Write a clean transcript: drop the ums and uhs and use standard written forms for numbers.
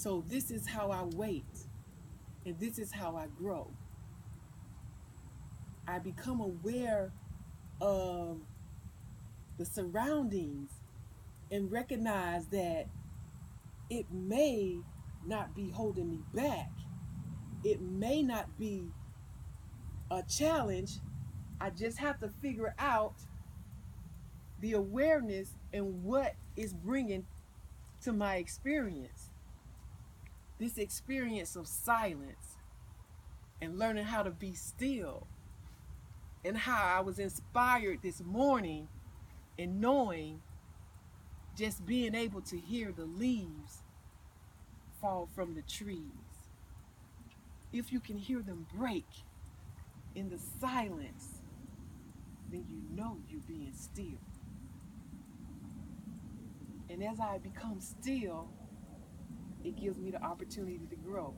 So this is how I wait, and this is how I grow. I become aware of the surroundings and recognize that it may not be holding me back. It may not be a challenge. I just have to figure out the awareness and what is bringing to my experience. This experience of silence and learning how to be still, and how I was inspired this morning in knowing just being able to hear the leaves fall from the trees. If you can hear them break in the silence, then you know you're being still. And as I become still, it gives me the opportunity to grow.